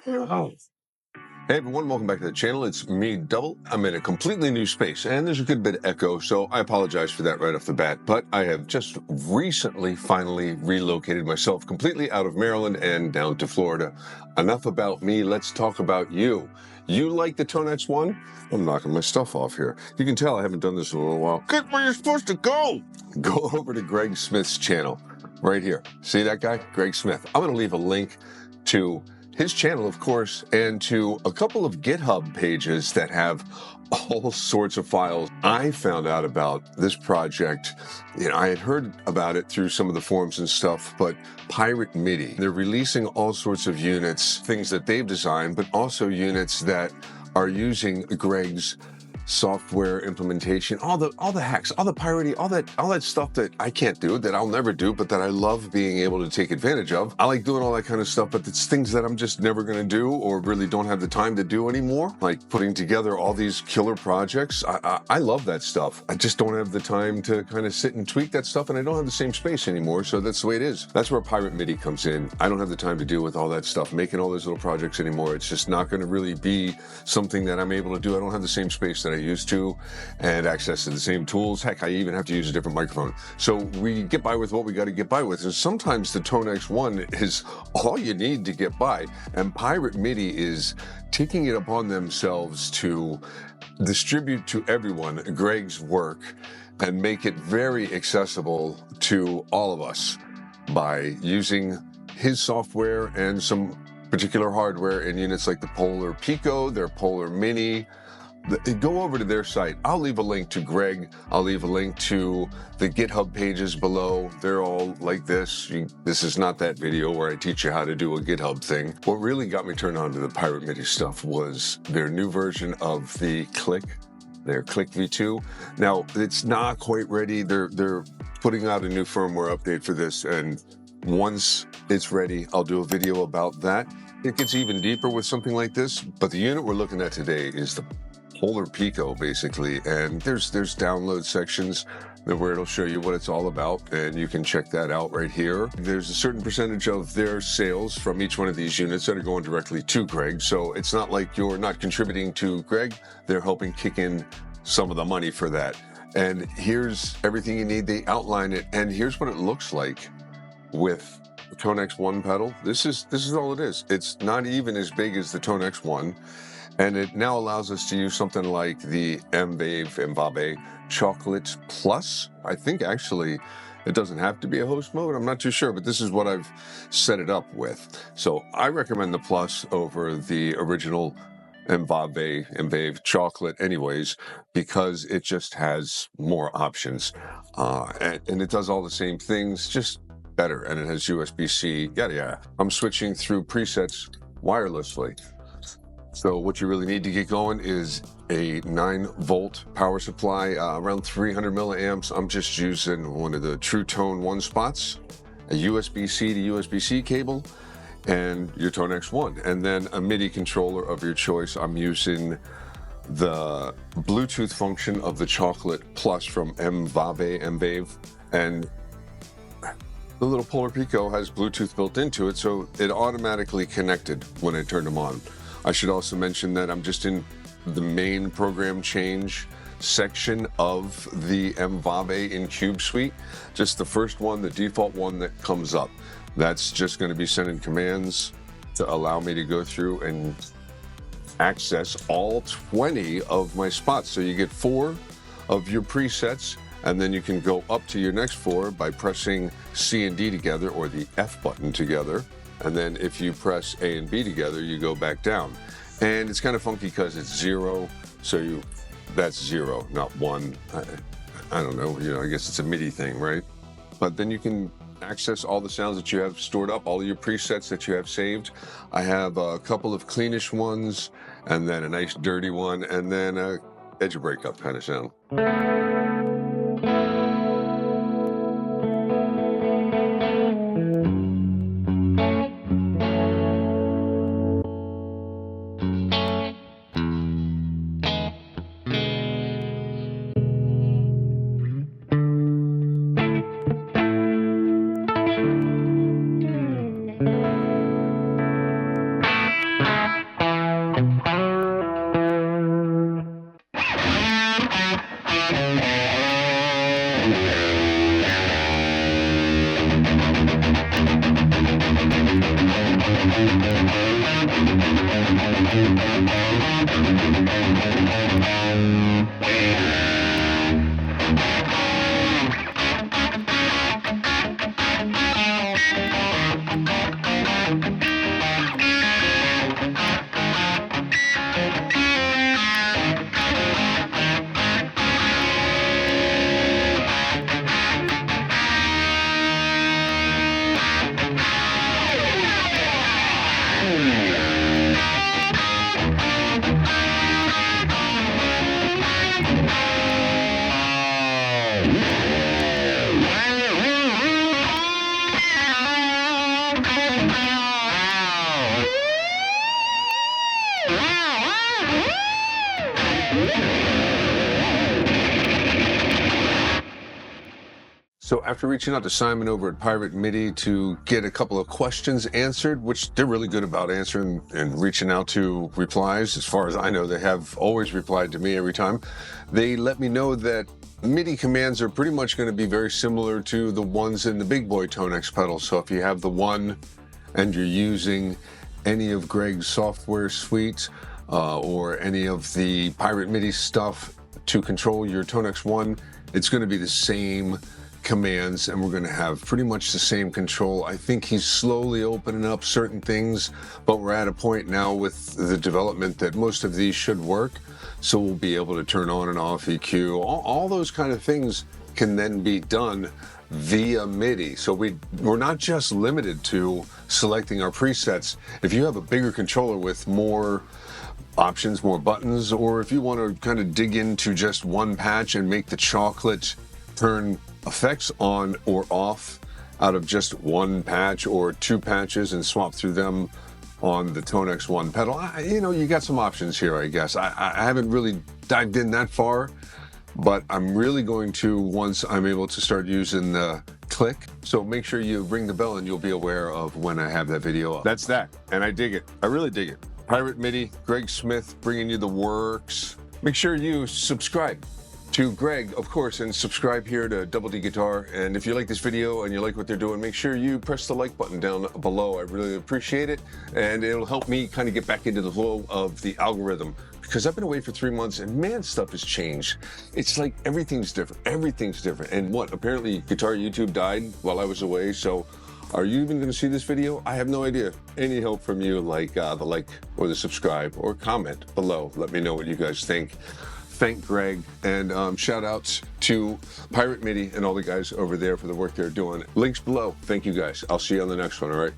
Oh. Hey everyone, welcome back to the channel. It's me, Double. I'm in a completely new space and there's a good bit of echo, so I apologize for that right off the bat. But I have just recently finally relocated myself completely out of Maryland and down to Florida. Enough about me, let's talk about you. You like the ToneX One? I'm knocking my stuff off here. You can tell I haven't done this in a little while. Get where you're supposed to go! Go over to Greg Smith's channel right here. See that guy? Greg Smith. I'm going to leave a link to his channel, of course, and to a couple of GitHub pages that have all sorts of files. I found out about this project, I had heard about it through some of the forums and stuff, but Pirate Midi, they're releasing all sorts of units, things that they've designed, but also units that are using Greg's software implementation, all the hacks, all the pirating, all that stuff that I can't do, that I'll never do, but that I love being able to take advantage of. I like doing all that kind of stuff, but it's things that I'm just never going to do or really don't have the time to do anymore. Like putting together all these killer projects. I love that stuff. I just don't have the time to kind of sit and tweak that stuff, and I don't have the same space anymore, so that's the way it is. That's where Pirate Midi comes in. I don't have the time to deal with all that stuff, making all those little projects anymore. It's just not going to really be something that I'm able to do. I don't have the same space that I used to and access to the same tools. Heck, I even have to use a different microphone. So we get by with what we got to get by with. And sometimes the ToneX One is all you need to get by. And Pirate Midi is taking it upon themselves to distribute to everyone Greg's work and make it very accessible to all of us by using his software and some particular hardware in units like the Polar Pico, their Polar Mini. Go over to their site. I'll leave a link to Greg. I'll leave a link to the GitHub pages below. They're all like this. This is not that video where I teach you how to do a GitHub thing. What really got me turned on to the Pirate Midi stuff was their new version of the Click, their Click V2. Now, it's not quite ready. They're putting out a new firmware update for this, and once it's ready, I'll do a video about that. It gets even deeper with something like this, but the unit we're looking at today is the Polar Pico, basically, and there's download sections where it'll show you what it's all about, and you can check that out right here. There's a certain percentage of their sales from each one of these units that are going directly to Greg, so it's not like you're not contributing to Greg. They're helping kick in some of the money for that. And here's everything you need. They outline it, and here's what it looks like with the ToneX One pedal. This is all it is. It's not even as big as the ToneX One. And it now allows us to use something like the MVAVE Chocolate Plus. I think actually it doesn't have to be a host mode. I'm not too sure, but this is what I've set it up with. So I recommend the Plus over the original MVAVE Chocolate anyways, because it just has more options. And it does all the same things, just better. And it has USB-C, yada yada. I'm switching through presets wirelessly. So what you really need to get going is a 9-volt power supply, around 300 milliamps. I'm just using one of the True Tone One spots, a USB-C to USB-C cable, and your ToneX One. And then a MIDI controller of your choice. I'm using the Bluetooth function of the Chocolate Plus from MVAVE. And the little Polar Pico has Bluetooth built into it, so it automatically connected when I turned them on. I should also mention that I'm just in the main program change section of the MVAVE in Cube Suite. Just the first one, the default one that comes up. That's just going to be sending commands to allow me to go through and access all 20 of my spots. So you get 4 of your presets, and then you can go up to your next 4 by pressing C and D together, or the F button together. And then if you press A and B together, you go back down. And it's kind of funky because it's 0, so that's 0, not 1. I don't know, I guess it's a MIDI thing, right? But then you can access all the sounds that you have stored up, all of your presets that you have saved. I have a couple of cleanish ones, and then a nice dirty one, and then a edge of breakup kind of sound. So after reaching out to Simon over at Pirate Midi to get a couple of questions answered, which they're really good about answering and reaching out to replies, as far as I know, they have always replied to me every time. They let me know that MIDI commands are pretty much going to be very similar to the ones in the big boy ToneX pedals. So if you have the one and you're using any of Greg's software suites or any of the Pirate Midi stuff to control your ToneX One, it's going to be the same commands, and we're going to have pretty much the same control. I think he's slowly opening up certain things, but we're at a point now with the development that most of these should work. So we'll be able to turn on and off EQ. All those kind of things can then be done via MIDI. So we're not just limited to selecting our presets. If you have a bigger controller with more options, more buttons, or if you want to kind of dig into just one patch and make the chocolate turn effects on or off out of just one patch or two patches and swap through them on the ToneX One pedal, you got some options here, I guess. I haven't really dived in that far, but I'm really going to once I'm able to start using the click. So make sure you ring the bell and you'll be aware of when I have that video up. That's that, and I dig it. I really dig it. Pirate Midi, Greg Smith bringing you the works. Make sure you subscribe to Greg, of course, and subscribe here to Double D Guitar. And if you like this video and you like what they're doing, make sure you press the like button down below. I really appreciate it, and it'll help me kind of get back into the flow of the algorithm, because I've been away for 3 months and man, stuff has changed. It's like everything's different. Everything's different. And what? Apparently Guitar YouTube died while I was away. So are you even going to see this video? I have no idea. Any help from you, like the like or the subscribe or comment below. Let me know what you guys think. Thank Greg, and shout outs to Pirate Midi and all the guys over there for the work they're doing. Links below. Thank you guys. I'll see you on the next one, all right?